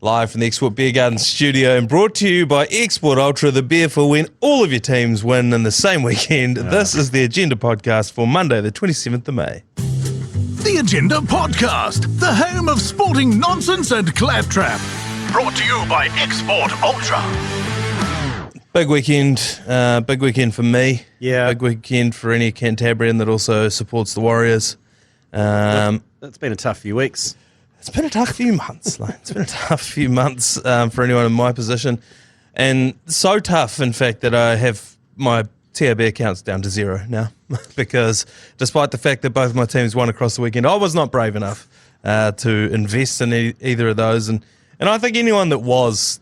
Live from the Export Beer Garden studio and brought to you by Export Ultra, the beer for when all of your teams win in the same weekend. This is the Agenda podcast for Monday, the 27th of May. The Agenda podcast, the home of sporting nonsense and claptrap. Brought to you by Export Ultra. Big weekend for me. Yeah. Big weekend for any Cantabrian that also supports the Warriors. It's been a tough few weeks. It's been a tough few months, Lane. It's been a tough few months for anyone in my position. And so tough, in fact, that I have my TAB accounts down to 0 now. Because despite the fact that both my teams won across the weekend, I was not brave enough to invest in either of those. And I think anyone that was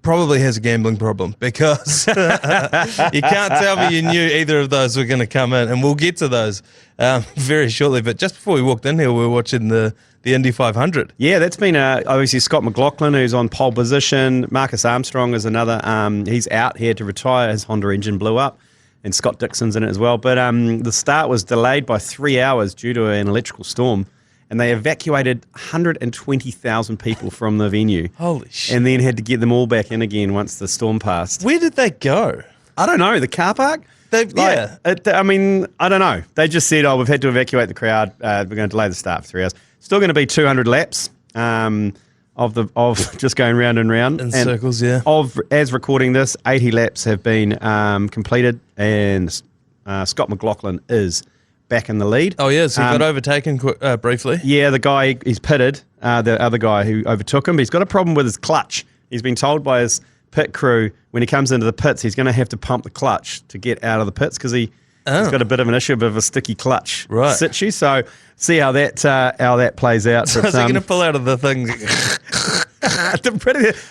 probably has a gambling problem, because you can't tell me you knew either of those were going to come in. And we'll get to those very shortly. But just before we walked in here, we were watching the Indy 500. Yeah, that's been obviously Scott McLaughlin, who's on pole position. Marcus Armstrong is another. He's out here to retire. His Honda engine blew up, and Scott Dixon's in it as well. But the start was delayed by 3 hours due to an electrical storm, and they evacuated 120,000 people from the venue. Holy shit. And then had to get them all back in again once the storm passed. Where did they go? I don't know. The car park? I don't know. They just said, we've had to evacuate the crowd. We're going to delay the start for 3 hours. Still going to be 200 laps of just going round and round. In circles, yeah. As recording this, 80 laps have been completed, and Scott McLaughlin is back in the lead. Oh, yeah, so he got overtaken briefly. Yeah, the guy, he's pitted, the other guy who overtook him, but he's got a problem with his clutch. He's been told by his pit crew when he comes into the pits, he's going to have to pump the clutch to get out of the pits because he's got a bit of an issue, a bit of a sticky clutch situ. So see how that plays out. So is he going to pull out of the thing?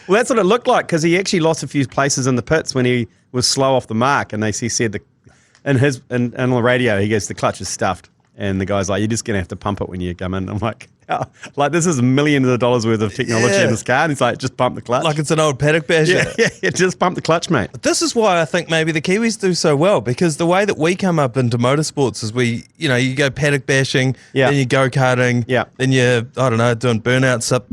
Well, that's what it looked like, because he actually lost a few places in the pits when he was slow off the mark, and he said on the radio, he goes, the clutch is stuffed. And the guy's like, you're just going to have to pump it when you come in. I'm like, this is millions of dollars worth of technology in this car. And he's like, just pump the clutch. Like it's an old paddock basher. Yeah, just pump the clutch, mate. But this is why I think maybe the Kiwis do so well, because the way that we come up into motorsports is you go paddock bashing, then you go-karting, then you're, doing burnouts up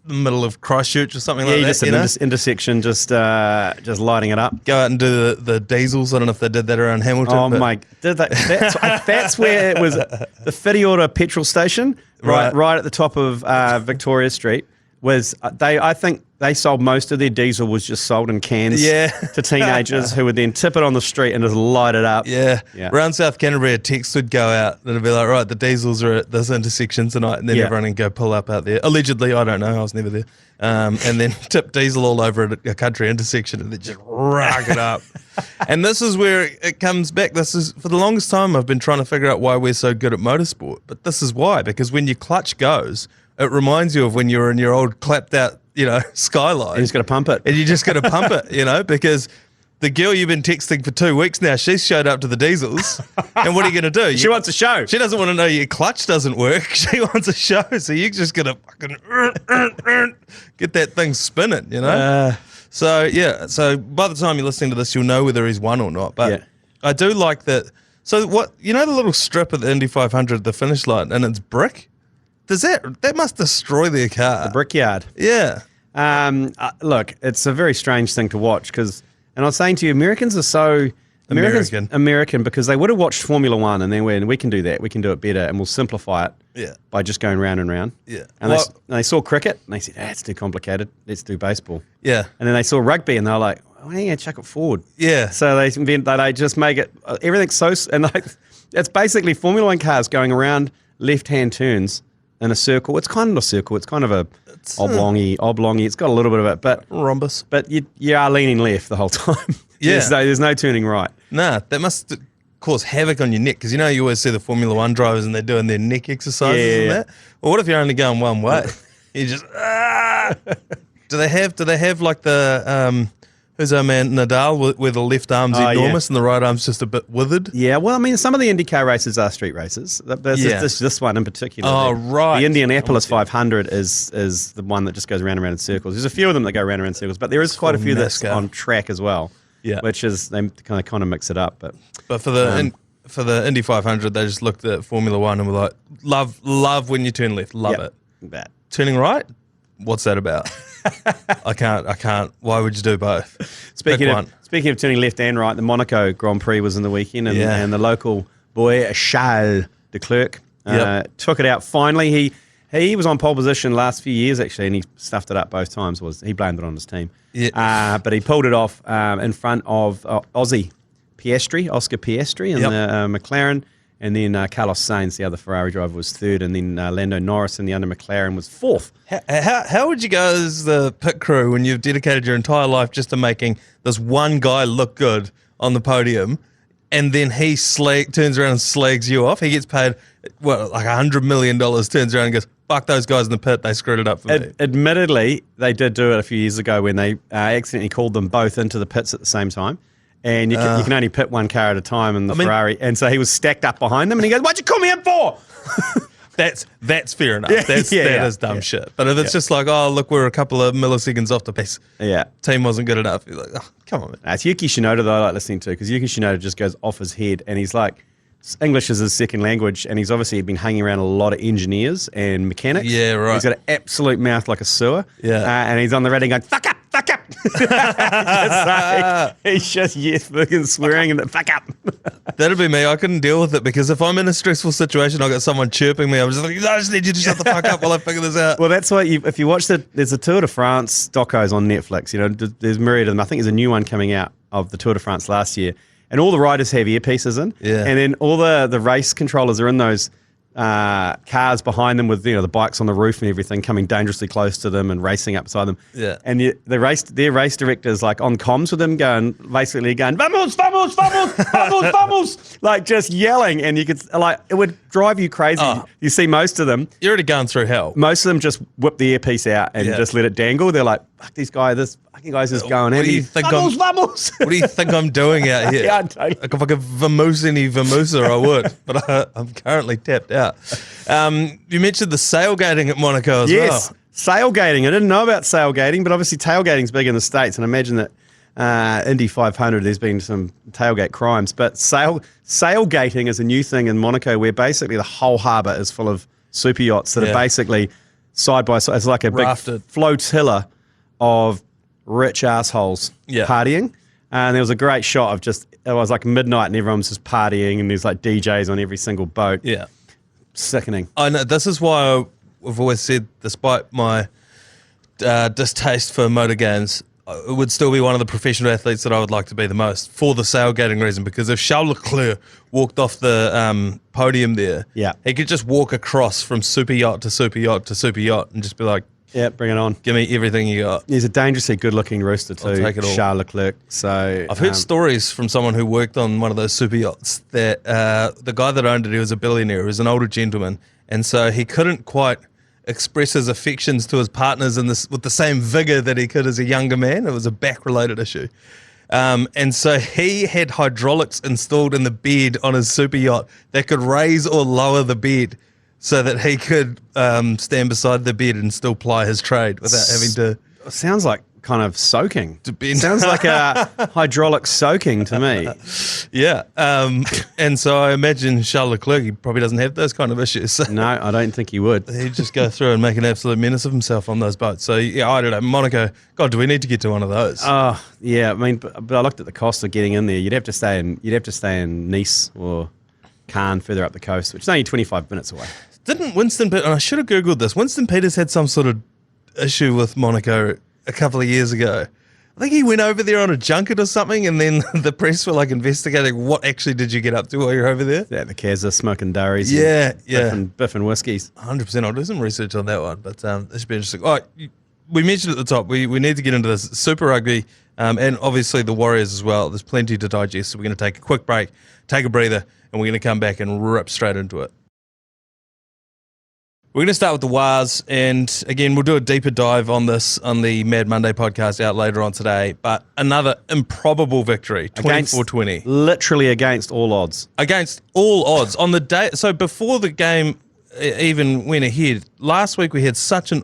the middle of Christchurch or something like that. Yeah, just an intersection, just lighting it up. Go out and do the diesels. I don't know if they did that around Hamilton. Oh, my. Did they? That's where it was, the Whitiora petrol station, right at the top of Victoria Street, was, I think they sold most of their diesel was just sold in cans to teenagers who would then tip it on the street and just light it up. Yeah. Around South Canterbury, a text would go out and it'd be like, right, the diesels are at this intersection tonight, and then everyone would go pull up out there. Allegedly, I don't know, I was never there. And then tip diesel all over a country intersection and then just rug it up. And this is where it comes back. This is, for the longest time, I've been trying to figure out why we're so good at motorsport. But this is why, because when your clutch goes, it reminds you of when you were in your old clapped out, Skyline. And you just got to pump it. And you just got to pump it, because the girl you've been texting for 2 weeks now, she's showed up to the diesels. And what are you going to do? She wants a show. She doesn't want to know your clutch doesn't work. She wants a show. So you're just going to fucking get that thing spinning, So by the time you're listening to this, you'll know whether he's won or not. But I do like that. So the little strip at the Indy 500, the finish line, and it's brick? That must destroy their car. The brickyard. Yeah. Look, it's a very strange thing to watch, and I was saying to you, Americans are so American because they would have watched Formula One and then we can do that, we can do it better, and we'll simplify it by just going round and round. Yeah. And they saw cricket and they said, it's too complicated, let's do baseball. Yeah. And then they saw rugby and they were like, oh, yeah, chuck it forward. Yeah. So they just make it, everything's so, and it's basically Formula One cars going around left-hand turns in a circle. It's kind of a circle. It's kind of a oblongy. It's got a little bit of it, but rhombus. But you are leaning left the whole time. There's no turning right. Nah, that must cause havoc on your neck, because you always see the Formula One drivers and they're doing their neck exercises and that. Well, what if you're only going one way? You just Do they have like the who's our man Nadal, where the left arm's enormous and the right arm's just a bit withered? Yeah, well, I mean, some of the IndyCar races are street races. This one in particular. Oh, right. The Indianapolis 500 is the one that just goes round and round in circles. There's a few of them that go round and round in circles, but there is quite a few that's on track as well. Yeah, which is they kind of mix it up. But for the Indy 500, they just looked at Formula One and were like, love when you turn left, love it. That turning right. what's that about? I can't. Why would you do both? Speaking of turning left and right, the Monaco Grand Prix was in the weekend, and the local boy, Charles de Klerk, took it out finally. He was on pole position last few years, actually, and he stuffed it up both times. He blamed it on his team. Yeah. But he pulled it off in front of Oscar Piastri in the McLaren, and then Carlos Sainz, the other Ferrari driver, was third, and then Lando Norris in the under McLaren was fourth. How would you go as the pit crew when you've dedicated your entire life just to making this one guy look good on the podium, and then he turns around and slags you off? He gets paid, like $100 million, turns around and goes, fuck those guys in the pit, they screwed it up for me. Admittedly, they did do it a few years ago when they accidentally called them both into the pits at the same time. And you can only pit one car at a time in the Ferrari. And so he was stacked up behind them and he goes, what'd you call me in for? That's fair enough. That is dumb shit. But if it's just like, oh, look, we're a couple of milliseconds off the pace. Yeah. Team wasn't good enough. You're like, oh, come on, man. It's Yuki Tsunoda that I like listening to, because Yuki Tsunoda just goes off his head and he's like, English is his second language, and he's obviously been hanging around a lot of engineers and mechanics. Yeah, right. He's got an absolute mouth like a sewer. Yeah. And he's on the radio going, fuck up, fuck up. He's just fucking swearing and fuck up. That'd be me. I couldn't deal with it, because if I'm in a stressful situation, I got someone chirping me, I'm just like, I just need you to shut the fuck up while I figure this out. Well, that's why if you watch there's a Tour de France docos on Netflix. You know, there's myriad of them. I think there's a new one coming out of the Tour de France last year. And all the riders have earpieces in. Yeah. And then all the race controllers are in those cars behind them with, the bikes on the roof and everything, coming dangerously close to them and racing up beside them. Yeah. And their race directors like on comms with them basically going, vamos, vamos, vamos, vamos, vamos, like just yelling. And you could, it would drive you crazy. Oh. You see most of them. You're already going through hell. Most of them just whip the earpiece out and just let it dangle. They're like, fuck these guys, this fucking guy's just going at me. Vamos, vamos. What do you think I'm doing out here? Yeah, totally. Like if I could vamoose any vamoose, I would. But I'm currently tapped out. You mentioned the sailgating at Monaco as well. Yes, sailgating. I didn't know about sailgating, but obviously tailgating's big in the States, and I imagine that Indy 500, there's been some tailgate crimes. But sailgating is a new thing in Monaco, where basically the whole harbour is full of super yachts that are basically side by side. It's like a big flotilla of rich assholes partying. And there was a great shot of it was like midnight and everyone's just partying, and there's like DJs on every single boat. Yeah. Sickening. I know. This is why I've always said, despite my distaste for motor games, it would still be one of the professional athletes that I would like to be the most, for the sailgating reason. Because if Charles Leclerc walked off the podium there, he could just walk across from super yacht to super yacht to super yacht and just be like, yeah, bring it on. Give me everything you got. He's a dangerously good-looking rooster too, I'll take it all. Charles Leclerc. So I've heard stories from someone who worked on one of those super yachts that the guy that owned it, he was a billionaire, he was an older gentleman, and so he couldn't quite express his affections to his partners with the same vigor that he could as a younger man. It was a back-related issue. And so he had hydraulics installed in the bed on his super yacht that could raise or lower the bed, so that he could stand beside the bed and still ply his trade without having to... Sounds like kind of soaking. Sounds like a hydraulic soaking to me. Yeah. And so I imagine Charles Leclerc, he probably doesn't have those kind of issues. No, I don't think he would. He'd just go through and make an absolute menace of himself on those boats. So, yeah, I don't know. Monaco, God, do we need to get to one of those? Oh, yeah. I mean, but I looked at the cost of getting in there. You'd have to stay in Nice or Cannes, further up the coast, which is only 25 minutes away. Didn't Winston, and I should have Googled this, Winston Peters had some sort of issue with Monaco a couple of years ago. I think he went over there on a junket or something, and then the press were like investigating what actually did you get up to while you're over there. Yeah, the Kazza smoking durries. Biff and whiskies. 100%. I'll do some research on that one, but this should be interesting. All right, we mentioned at the top, we need to get into this Super Rugby, and obviously the Warriors as well. There's plenty to digest, so we're going to take a quick break, take a breather, and we're going to come back and rip straight into it. We're going to start with the Wars, and again, we'll do a deeper dive on this on the Mad Monday podcast out later on today. But another improbable victory, 24-20. Literally against all odds. Against all odds. On the day, so before the game even went ahead, last week we had such a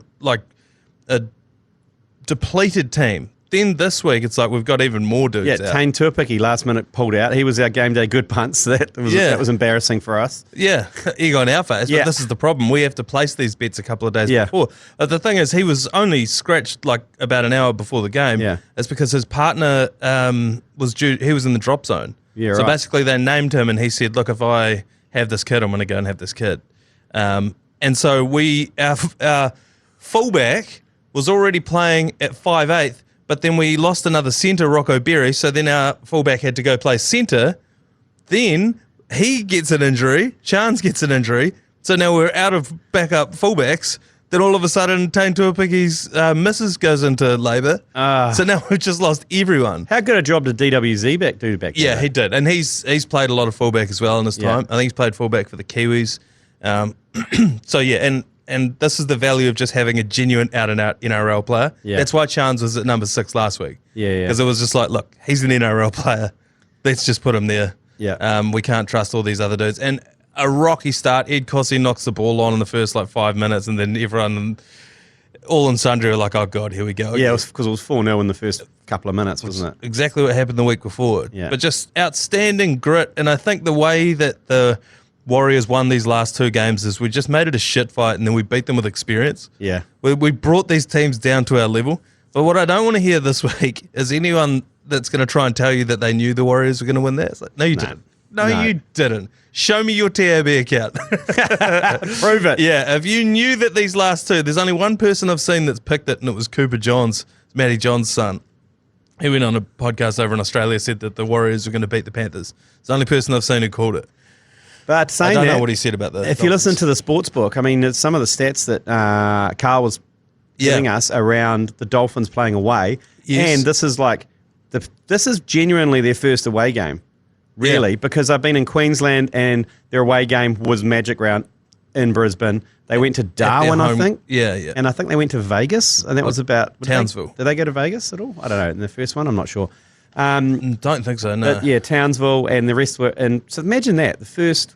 depleted team. then this week, it's like we've got even more dudes out. Tane Tuapiki last minute pulled out. He was our game day good punt, so that was embarrassing for us. Yeah, egg on our face. Yeah. But this is the problem. We have to place these bets a couple of days before. But the thing is, he was only scratched like about an hour before the game. Yeah. It's because his partner was due. He was in the drop zone. Yeah, so right. basically, they named him, and he said, "Look, if I have this kid, I'm going to go and have this kid." And so our fullback was already playing at 5'8", but then we lost another centre, Rocco Berry, so then our fullback had to go play centre. Then he gets an injury, Chance gets an injury, so now we're out of backup fullbacks. Then all of a sudden, Tane Tuapiki's missus goes into labour. So now we've just lost everyone. How good a job did DWZ do back Yeah, there? he did. And he's played a lot of fullback as well in his time. I think he's played fullback for the Kiwis. So, yeah, and this is the value of just having a genuine out-and-out NRL player. Yeah. That's why Chance was at number 6 last week. Yeah. Because it was just like, look, he's an NRL player. Let's just put him there. Yeah. We can't trust all these other dudes. And a rocky start. Ed Cossey knocks the ball on in the first, 5 minutes, and then everyone, all and sundry, are like, oh, God, here we go. Yeah, because it was 4-0 in the first couple of minutes, wasn't it? Exactly what happened the week before. Yeah. But just outstanding grit. And I think the way that the Warriors won these last 2 games is we just made it a shit fight and then we beat them with experience. Yeah. We brought these teams down to our level. But what I don't want to hear this week is anyone that's going to try and tell you that they knew the Warriors were going to win that. It's like, no, you didn't. No, you didn't. Show me your TAB account. Prove it. Yeah, if you knew that these last 2, there's only one person I've seen that's picked it, and it was Cooper Johns, Matty Johns' son. He went on a podcast over in Australia, said that the Warriors were going to beat the Panthers. It's the only person I've seen who called it. But saying I don't that, know what he said about that. If you listen to the sports book, I mean, it's some of the stats that Carl was giving us around the Dolphins playing away, and this is this is genuinely their first away game, really, because I've been in Queensland and their away game was Magic Round in Brisbane. They went to Darwin, I think. Yeah. And I think they went to Vegas, and that was about Townsville. Did they go to Vegas at all? I don't know. In the first one, I'm not sure. Don't think so, no. But yeah, Townsville and the rest were. And so imagine that the first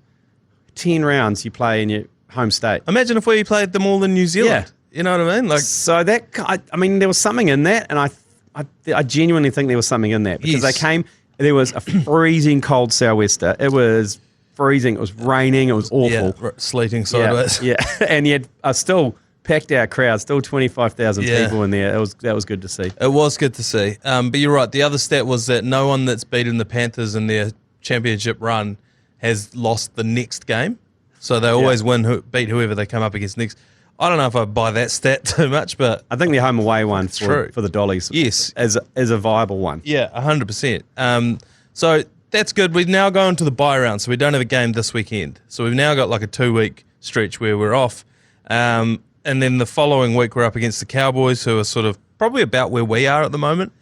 10 rounds you play in your home state. Imagine if we played them all in New Zealand. Yeah. You know what I mean? So that I mean, there was something in that, and I genuinely think there was something in that because they came. There was a freezing cold sou'wester. It was freezing. It was raining. It was awful. Yeah, sleeting sideways. Yeah, and yet still packed our crowd. Still 25,000 people in there. That was good to see. It was good to see. But you're right. The other stat was that no one that's beaten the Panthers in their championship run has lost the next game. So they always beat whoever they come up against next. I don't know if I buy that stat too much, but I think the home away one for the Dollies is a viable one. Yeah, 100%. So that's good. We're now going to the bye round, so we don't have a game this weekend. So we've now got like a 2-week stretch where we're off. And then the following week we're up against the Cowboys, who are sort of probably about where we are at the moment.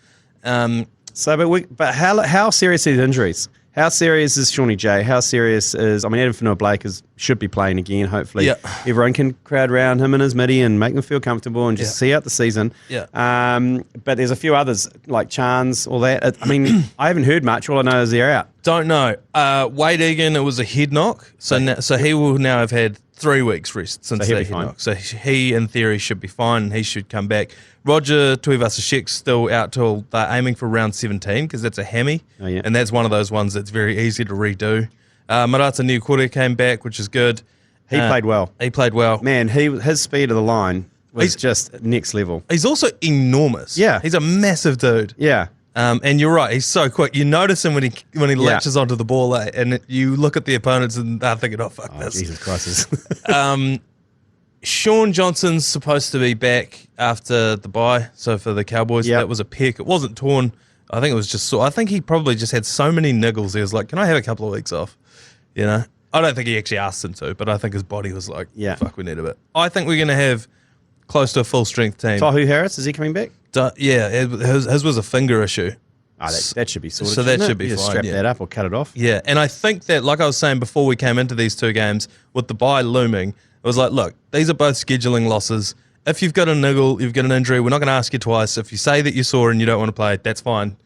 But how serious are these injuries? How serious is Shawnee J? How serious is, Adam Fanua-Blake should be playing again, hopefully. Everyone can crowd around him and his midi and make them feel comfortable and just see out the season. But there's a few others, like Chance, all that. I mean, I haven't heard much. All I know is they're out. Don't know. Wade Egan, it was a head knock. So he will now have had 3 weeks rest since that head knock. So he, in theory, should be fine and he should come back. Roger Tuivasa-Sheck's still out till they're aiming for round 17 because that's a hammy. And that's one of those ones that's very easy to redo. Marata Niukore came back, which is good. He played well. He played well. Man, his speed of the line was just next level. He's also enormous. Yeah. He's a massive dude. Yeah. And you're right, he's so quick. You notice him when he latches onto the ball, and you look at the opponents and they're thinking, oh, fuck this. Jesus Christ. Sean Johnson's supposed to be back after the bye. So for the Cowboys, that was a pick. It wasn't torn. I think it was just sore. I think he probably just had so many niggles. He was like, can I have a couple of weeks off? You know? I don't think he actually asked him to, but I think his body was like, fuck, we need a bit. I think we're going to have close to a full-strength team. Tohu Harris, is he coming back? His was a finger issue. Oh, that should be sorted. So that should be fine. Strap that up or cut it off. Yeah, and I think that, like I was saying before we came into these 2 games, with the bye looming, it was like, look, these are both scheduling losses. If you've got a niggle, you've got an injury, we're not going to ask you twice. If you say that you're sore and you don't want to play, that's fine.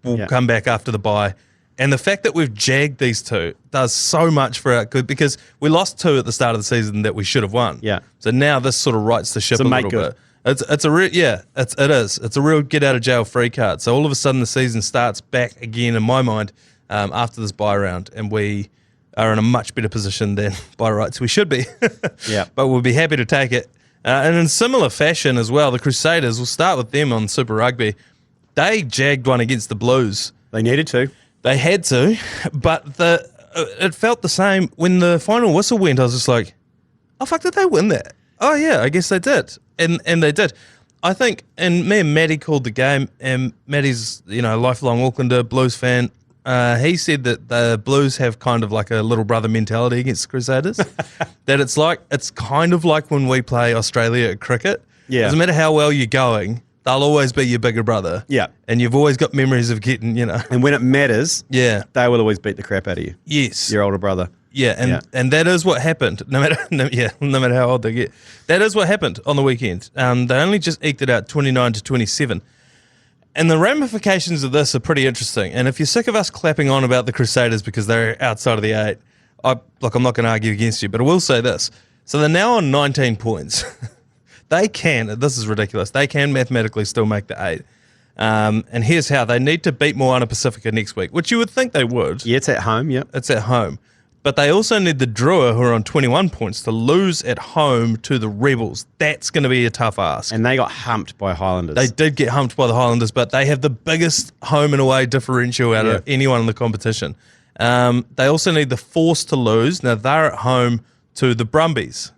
We'll come back after the bye. And the fact that we've jagged these 2 does so much for our good because we lost 2 at the start of the season that we should have won. Yeah. So now this sort of rights the ship a little bit. It's a real it is. It's a real get out of jail free card. So all of a sudden the season starts back again in my mind after this bye round, and we are in a much better position than by rights we should be. Yeah, but we'll be happy to take it. And in similar fashion as well, the Crusaders. We'll start with them on Super Rugby. They jagged one against the Blues. they needed to. They had to, but it felt the same when the final whistle went. I was just like, "Oh fuck, did they win that?" Oh yeah, I guess they did. And they did. I think, and me and Matty called the game, and Matty's, a lifelong Aucklander, Blues fan. He said that the Blues have kind of like a little brother mentality against the Crusaders. That it's kind of like when we play Australia at cricket. Yeah. Doesn't matter how well you're going, they'll always be your bigger brother. Yeah. And you've always got memories of getting, And when it matters, Yeah. they will always beat the crap out of you. Yes. Your older brother. Yeah, and that is what happened. No matter how old they get, that is what happened on the weekend. They only just eked it out 29-27, and the ramifications of this are pretty interesting. And if you're sick of us clapping on about the Crusaders because they're outside of the 8, I'm not going to argue against you, but I will say this: so they're now on 19 points. They can. This is ridiculous. They can mathematically still make the 8. And here's how: they need to beat Moana Pacifica next week, which you would think they would. Yeah, it's at home. Yep. It's at home. But they also need the Drua, who are on 21 points, to lose at home to the Rebels. That's going to be a tough ask. And they got humped by Highlanders. They did get humped by the Highlanders, but they have the biggest home and away differential out of anyone in the competition. They also need the Force to lose. Now, they're at home to the Brumbies,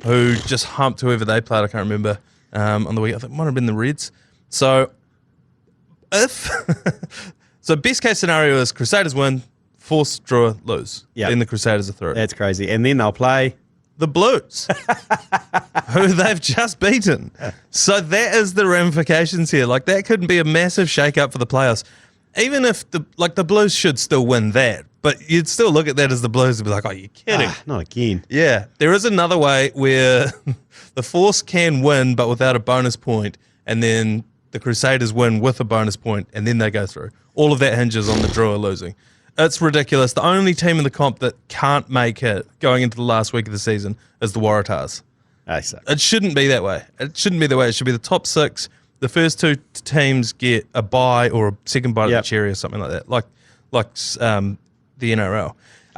who just humped whoever they played. I can't remember on the week. I think it might have been the Reds. So, best case scenario is Crusaders win, Force, draw, lose. Yeah. Then the Crusaders are through. That's crazy. And then they'll play the Blues, who they've just beaten. So that is the ramifications here. Like, that could be a massive shake-up for the playoffs. Even if the Blues should still win that, but you'd still look at that as the Blues and be like, "Oh, you're kidding?" Not again. Yeah, there is another way where the Force can win, but without a bonus point, and then the Crusaders win with a bonus point, and then they go through. All of that hinges on the draw losing. It's ridiculous. The only team in the comp that can't make it going into the last week of the season is the Waratahs. It shouldn't be that way. It shouldn't be the way. It should be the top 6. The first 2 teams get a bye or a second bite of the cherry or something like that, like the NRL.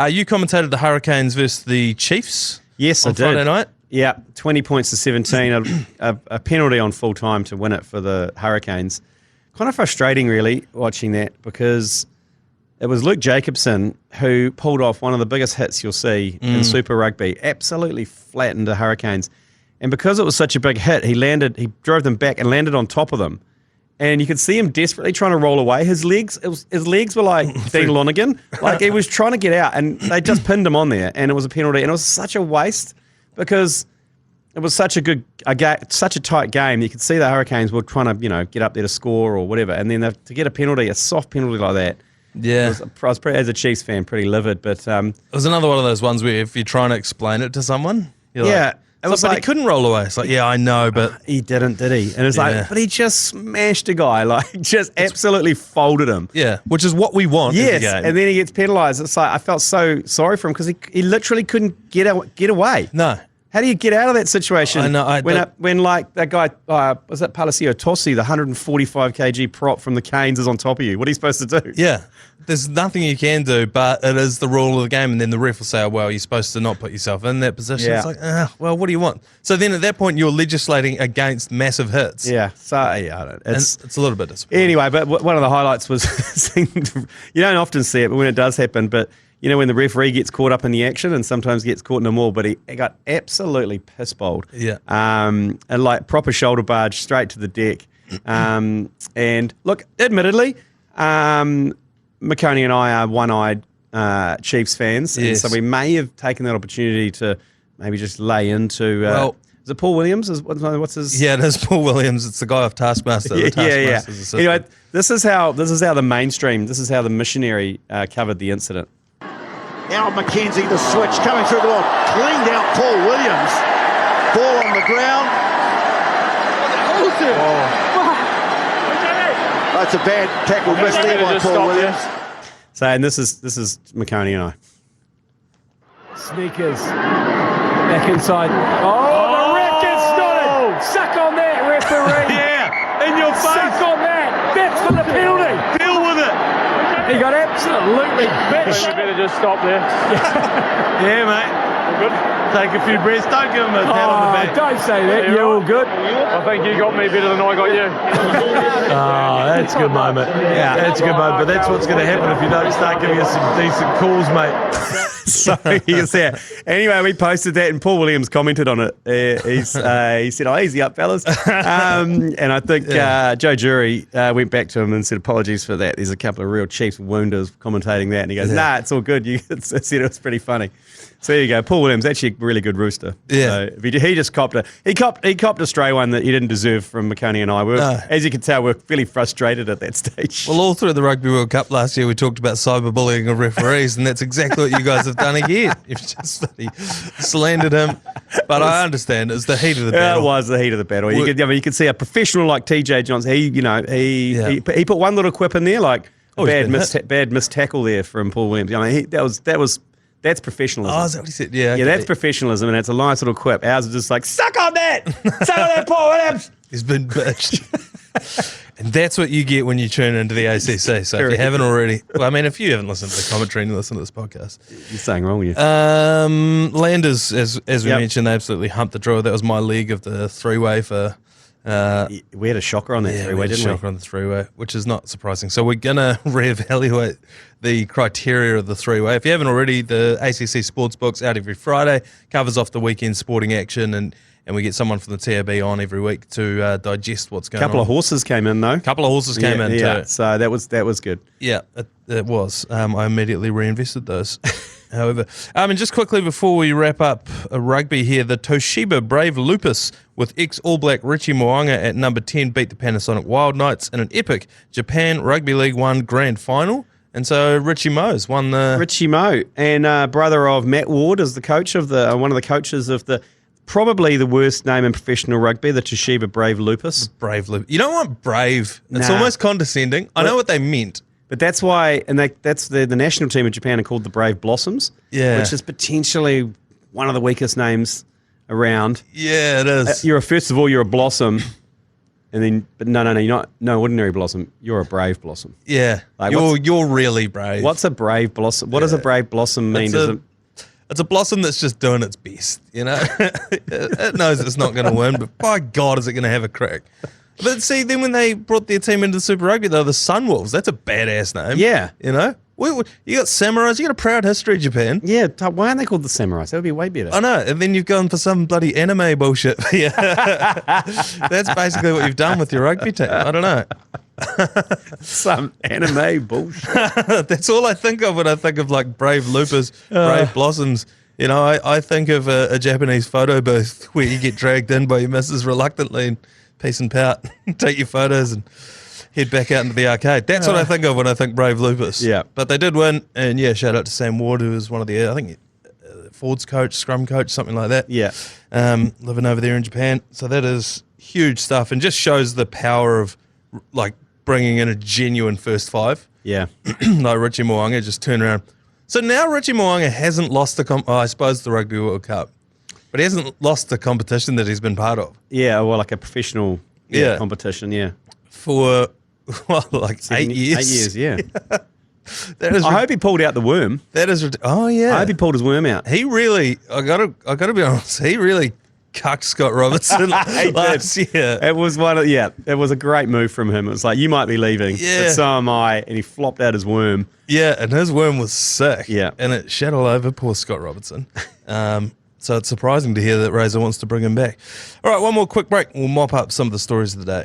You commentated the Hurricanes versus the Chiefs. Yes, on I did. Friday night. Yeah, 20 points to 17. a penalty on full time to win it for the Hurricanes. Kind of frustrating, really, watching that, because it was Luke Jacobson who pulled off one of the biggest hits you'll see in Super Rugby. Absolutely flattened the Hurricanes. And because it was such a big hit, he drove them back and landed on top of them. And you could see him desperately trying to roll away. His legs were like Dean Lonergan. Like, he was trying to get out, and they just pinned him on there, and it was a penalty. And it was such a waste because it was such a tight game. You could see the Hurricanes were trying to, get up there to score or whatever. And then to get a penalty, a soft penalty like that, yeah, I was pretty, as a Chiefs fan, pretty livid. But it was another one of those ones where if you're trying to explain it to someone, you're yeah, like, it was like, he couldn't roll away. It's like, yeah, I know, but he didn't, did he? And it's like, but he just smashed a guy, like just absolutely folded him. Yeah, which is what we want. Yes, in the game. And then he gets penalised. It's like, I felt so sorry for him because he literally couldn't get away. No. How do you get out of that situation? I know. When like that guy, was that Palacio Tossi, the 145 kg prop from the Canes, is on top of you? What are you supposed to do? Yeah. There's nothing you can do, but it is the rule of the game. And then the ref will say, "Oh, well, you're supposed to not put yourself in that position." Yeah. It's like, well, what do you want? So then at that point, you're legislating against massive hits. Yeah. So, yeah, I don't know. It's a little bit disappointing. Anyway, but one of the highlights was, you don't often see it, but when it does happen, but when the referee gets caught up in the action and sometimes gets caught in the maul, but he got absolutely piss bowled. Yeah. And like proper shoulder barge straight to the deck. And look, admittedly, McConey and I are one-eyed Chiefs fans, Yes. and so we may have taken that opportunity to maybe just lay into. Is it Paul Williams? What's his? Yeah, it is Paul Williams. It's the guy off Taskmaster. Yeah. Anyway, this is how the mainstream, this is how the missionary covered the incident. Now McKenzie, the switch coming through the ball, cleaned out Paul Williams. Ball on the ground. That's a bad tackle missed there by Paul Williams. So, and this is McConey and I. Sneakers back inside. Oh, the ref gets You got absolutely bitch. We better just stop there. Yeah, mate. All good? Take a few breaths. Don't give him a pat on the back. Don't say that. You're all good. I think you got me better than I got you. Oh, that's a good moment. Yeah, that's a good moment. But that's what's going to happen if you don't start giving us some decent calls, mate. So you see it. Anyway, we posted that, and Paul Williams commented on it. He said, "Oh, easy up, fellas." And I think Joe Jury went back to him and said, "Apologies for that. There's a couple of real Chiefs wounders commentating that." And he goes, "Nah, it's all good." He said it was pretty funny. So there you go. Paul Williams, actually a really good rooster. Yeah. So he just copped a stray one that he didn't deserve from McConey and I. As you can tell, we're fairly frustrated at that stage. Well, all through the Rugby World Cup last year, we talked about cyberbullying of referees, and that's exactly what you guys have done again. You've just slandered him. But I understand it's the heat of the battle. It was the heat of the battle. You could see a professional like TJ Johnson. He put one little quip in there, like bad missed tackle there from Paul Williams. I mean, that's professionalism. Oh, is that what he said? Yeah, okay. Yeah, that's professionalism, and it's a nice little quip. Ours is just like, suck on that! Suck on that, Paul Williams! He's been bitched. And that's what you get when you tune into the ACC. So if you haven't already, well, I mean, if you haven't listened to the commentary and listened to this podcast. You're saying wrong, you. Landers, as we mentioned, they absolutely humped the draw. That was my league of the three-way for... we had a shocker on that three-way, didn't we? Shocker on the three-way, which is not surprising. So we're going to reevaluate the criteria of the three-way. If you haven't already, the ACC Sportsbook's out every Friday, covers off the weekend sporting action, and we get someone from the TAB on every week to digest what's going on. A couple of horses came in, though. A couple of horses came in, too. So that was good. Yeah, it was. I immediately reinvested those. However, and just quickly before we wrap up rugby here, the Toshiba Brave Lupus with ex-All Black Richie Mo'unga at number 10 beat the Panasonic Wild Knights in an epic Japan Rugby League 1 grand final. And so Richie Mo's won the... Richie Mo, and brother of Matt Ward is the coach of one of the coaches of the... Probably the worst name in professional rugby, the Toshiba Brave Lupus. Brave Lupus. You don't want brave. It's almost condescending. I know what they meant. But that's why, and that's the national team of Japan are called the Brave Blossoms, which is potentially one of the weakest names around. Yeah, it is. First of all, you're a blossom, and then, but no, you're not no ordinary blossom. You're a brave blossom. Yeah, like you're really brave. What's a brave blossom? What does a brave blossom mean? It's a blossom that's just doing its best, you know? It knows it's not going to win, but by God, is it going to have a crack. But see, then when they brought their team into Super Rugby, though, the Sunwolves, that's a badass name. Yeah. You know? You got Samurais, you got a proud history, Japan. Yeah, why aren't they called the Samurais? That would be way better. I know, and then you've gone for some bloody anime bullshit. Yeah. That's basically what you've done with your rugby team. I don't know. Some anime bullshit. That's all I think of when I think of like Brave Lupus, Brave Blossoms. You know, I think of a Japanese photo booth where you get dragged in by your missus reluctantly and peace and pout, take your photos and head back out into the arcade. That's what I think of when I think Brave Lupus. Yeah. But they did win, and yeah, shout out to Sam Ward, who was one of the, I think, Ford's coach, scrum coach, something like that. Yeah. Living over there in Japan. So that is huge stuff and just shows the power of like bringing in a genuine first five. Yeah. Like Richie Mo'unga just turned around. So now Richie Mo'unga hasn't lost I suppose the Rugby World Cup, but he hasn't lost the competition that he's been part of. Yeah, well, like a professional competition, yeah. For, like 8 years. 8 years, yeah. I hope he pulled out the worm. That is, oh yeah. I hope he pulled his worm out. He really, I gotta be honest, he really cucked Scott Robertson last year. It was it was a great move from him. It was like, you might be leaving, but so am I. And he flopped out his worm. Yeah, and his worm was sick. Yeah. And it shat all over poor Scott Robertson. So it's surprising to hear that Razor wants to bring him back. All right, one more quick break. We'll mop up some of the stories of the day.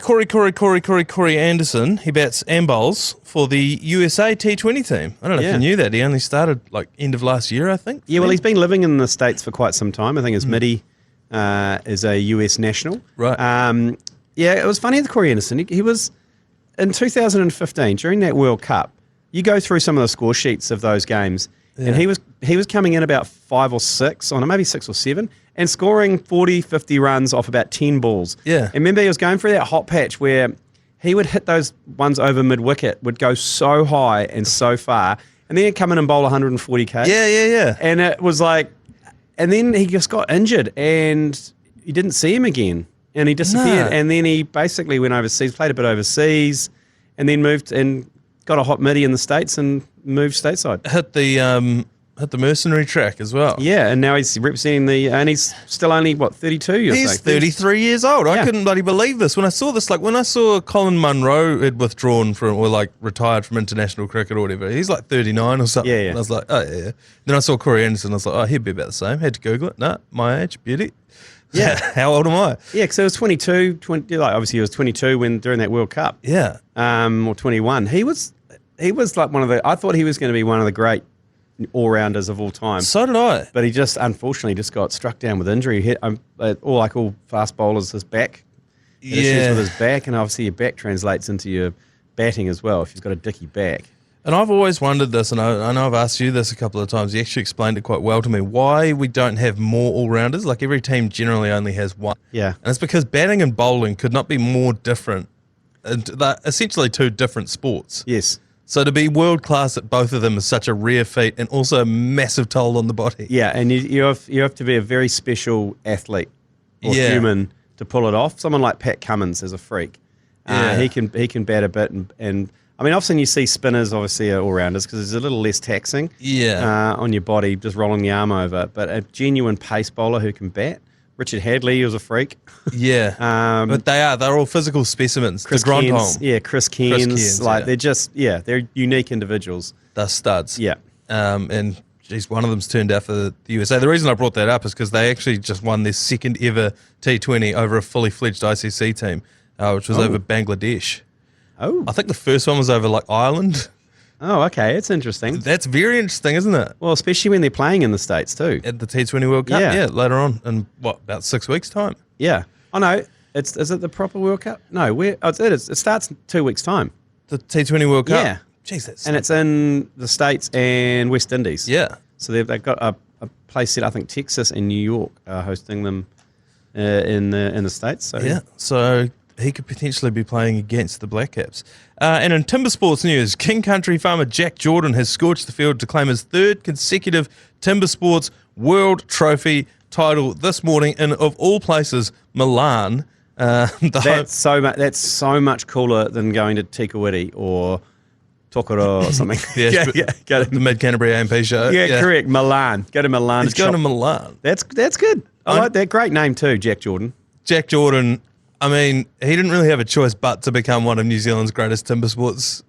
Corey Anderson, he bats and bowls for the USA T20 team. I don't know if you knew that. He only started like end of last year, I think. Yeah, well, he's been living in the States for quite some time. I think his Midi is a US national. Right. Yeah, it was funny with Corey Anderson. He was, in 2015, during that World Cup, you go through some of the score sheets of those games, and he was coming in about 5 or 6, or maybe 6 or 7, and scoring 40, 50 runs off about 10 balls. Yeah. And remember, he was going through that hot patch where he would hit those ones over mid-wicket, would go so high and so far, and then he'd come in and bowl 140k. Yeah. And it was like, and then he just got injured, and you didn't see him again, and he disappeared. No. And then he basically went overseas, played a bit overseas, and then moved and got a hot midi in the States and moved stateside. Hit the mercenary track as well. Yeah, and now he's representing and he's still only, 32? He's 33 years old. I couldn't bloody believe this. When I saw this, when I saw Colin Munro had withdrawn from, or retired from international cricket or whatever, he's 39 or something. Yeah, yeah. And I was like, oh, yeah. Then I saw Corey Anderson, I was like, oh, he'd be about the same. Had to Google it. No, my age, beauty. Yeah. How old am I? Yeah, because he was 22, obviously he was 22 during that World Cup. Yeah. Or 21. He was one of the, I thought he was going to be one of the great all-rounders of all time. So did I. But he just, unfortunately, got struck down with injury. He hit, all fast bowlers, his back. Issues with his back, and obviously your back translates into your batting as well if you've got a dicky back. And I've always wondered this, and I know I've asked you this a couple of times. You actually explained it quite well to me, why we don't have more all-rounders. Every team generally only has one. Yeah. And it's because batting and bowling could not be more different. They're essentially two different sports. Yes. So to be world-class at both of them is such a rare feat and also a massive toll on the body. Yeah, and you have to be a very special athlete or human to pull it off. Someone like Pat Cummins is a freak. He can bat a bit, and I mean, often you see spinners obviously are all-rounders because it's a little less taxing on your body, just rolling the arm over. But a genuine pace bowler who can bat. Richard Hadley was a freak. Yeah, but they're all physical specimens. Chris Cairns, Chris Cairns, they're unique individuals. They're studs. Yeah, and geez, one of them's turned out for the USA. The reason I brought that up is because they actually just won their second ever T20 over a fully fledged ICC team, which was over Bangladesh. Oh, I think the first one was over Ireland. Oh, okay. It's interesting. That's very interesting, isn't it? Well, especially when they're playing in the States too. At the T20 World Cup, later on in about 6 weeks' time. Yeah. Oh no, is it the proper World Cup? No, it is. It starts in 2 weeks' time. The T20 World Cup. Yeah. Jesus. And it's in the States and West Indies. Yeah. So they've got a place set. I think Texas and New York are hosting them in the States. So yeah. So he could potentially be playing against the Black Caps. And in Timbersports news, King Country farmer Jack Jordan has scorched the field to claim his third consecutive Timbersports World Trophy title this morning in, of all places, Milan. That's so much cooler than going to Tikawiti or Tokoro or something. Go to the Mid-Canterbury AMP show. Yeah, correct. Milan. Go to Milan. He's going to Milan. That's good. I like that. Great name too, Jack Jordan. Jack Jordan, I mean, he didn't really have a choice but to become one of New Zealand's greatest Timbersports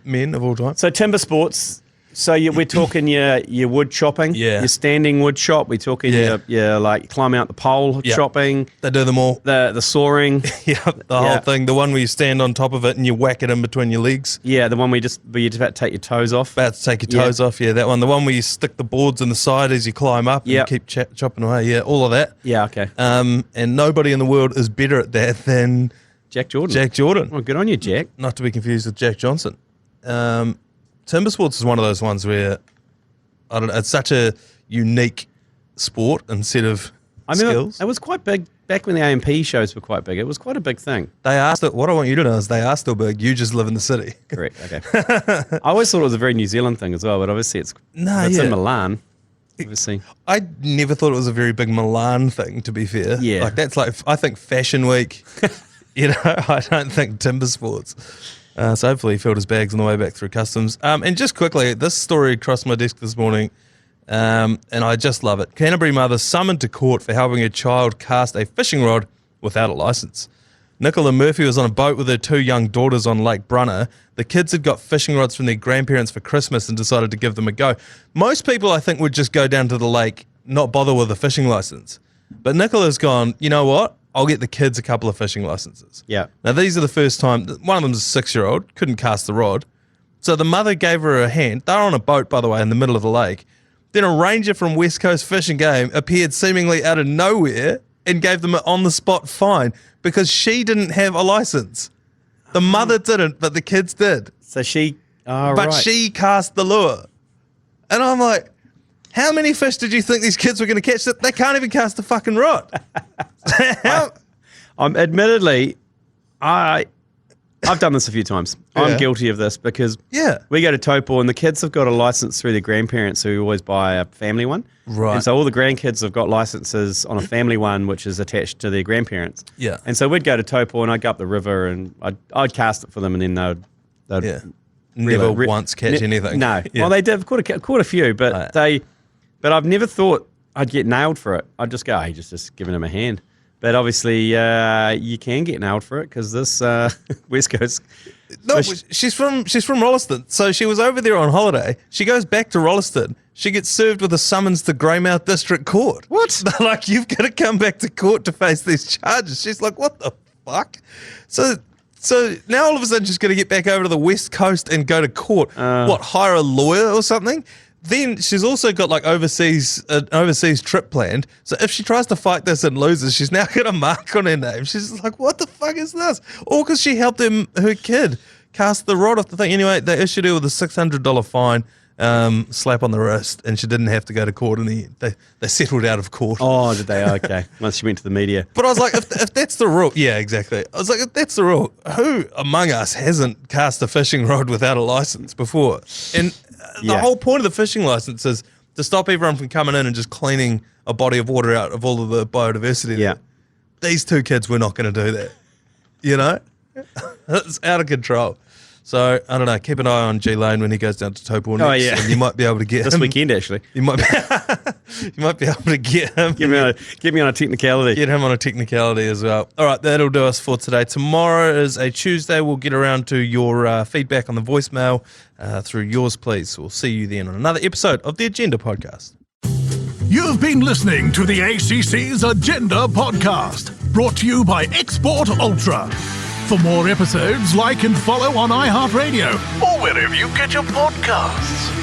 men of all time. So Timbersports, we're talking your wood chopping, your standing wood chop. We're talking your climb out the pole chopping. They do them all. The soaring. The whole thing. The one where you stand on top of it and you whack it in between your legs. Yeah, the one where you're just about to take your toes off. About to take your toes off, that one. The one where you stick the boards in the side as you climb up and keep chopping away. Yeah, all of that. Yeah, okay. And nobody in the world is better at that than Jack Jordan. Well, good on you, Jack. Not to be confused with Jack Johnson. Timbersports is one of those ones where, I don't know, it's such a unique sport and set of skills. It was quite big back when the AMP shows were quite big. It was quite a big thing. What I want you to know is they are still big. You just live in the city. Correct, okay. I always thought it was a very New Zealand thing as well, but obviously it's in Milan. Obviously. I never thought it was a very big Milan thing, to be fair. Yeah. That's I think Fashion Week, I don't think Timbersports. So hopefully he filled his bags on the way back through customs. And just quickly, this story crossed my desk this morning, and I just love it. Canterbury mother summoned to court for helping her child cast a fishing rod without a licence. Nicola Murphy was on a boat with her 2 young daughters on Lake Brunner. The kids had got fishing rods from their grandparents for Christmas and decided to give them a go. Most people, I think, would just go down to the lake, not bother with a fishing licence. But Nicola's gone, you know what? I'll get the kids a couple of fishing licenses. Yeah. Now, these are the first time. One of them's a 6-year-old, couldn't cast the rod. So the mother gave her a hand. They're on a boat, by the way, in the middle of the lake. Then a ranger from West Coast Fish and Game appeared seemingly out of nowhere and gave them an on-the-spot fine because she didn't have a license. The mother didn't, but the kids did. So she... But she cast the lure. And I'm like... How many fish did you think these kids were going to catch? That they can't even cast a fucking rod. Admittedly, I've done this a few times. I'm guilty of this because we go to Taupo and the kids have got a license through their grandparents who always buy a family one. Right. And so all the grandkids have got licenses on a family one which is attached to their grandparents. Yeah. And so we'd go to Taupo and I'd go up the river and I'd cast it for them and then they'd They'd Yeah. Never once catch anything. No. Yeah. Well, they did caught a few, but but I've never thought I'd get nailed for it. I'd just go, hey, just giving him a hand. But obviously, you can get nailed for it because this West Coast. No, she's from Rolleston, so she was over there on holiday. She goes back to Rolleston. She gets served with a summons to Greymouth District Court. What? They're like, you've got to come back to court to face these charges. She's like, what the fuck? So now all of a sudden she's going to get back over to the West Coast and go to court. What, hire a lawyer or something? Then she's also got like an overseas trip planned. So if she tries to fight this and loses, she's now got a mark on her name. She's like, what the fuck is this? All because she helped her kid cast the rod off the thing. Anyway, they issued her with a $600 fine, slap on the wrist, and she didn't have to go to court in the end. They settled out of court. Oh, did they? Okay. Once she went to the media. But I was like, if that's the rule, yeah, exactly. I was like, if that's the rule, who among us hasn't cast a fishing rod without a license before? And the whole point of the fishing license is to stop everyone from coming in and just cleaning a body of water out of all of the biodiversity. Yeah. These two kids were not going to do that. You know? It's out of control. So, I don't know, keep an eye on G Lane when he goes down to Topol next. Oh, yeah. And you might be able to get This him. weekend, actually. You might be able to get him. Get me on a technicality. Get him on a technicality as well. All right, that'll do us for today. Tomorrow is a Tuesday. We'll get around to your feedback on the voicemail through yours, please. We'll see you then on another episode of the Agenda Podcast. You've been listening to the ACC's Agenda Podcast, brought to you by Export Ultra. For more episodes, like and follow on iHeartRadio or wherever you get your podcasts.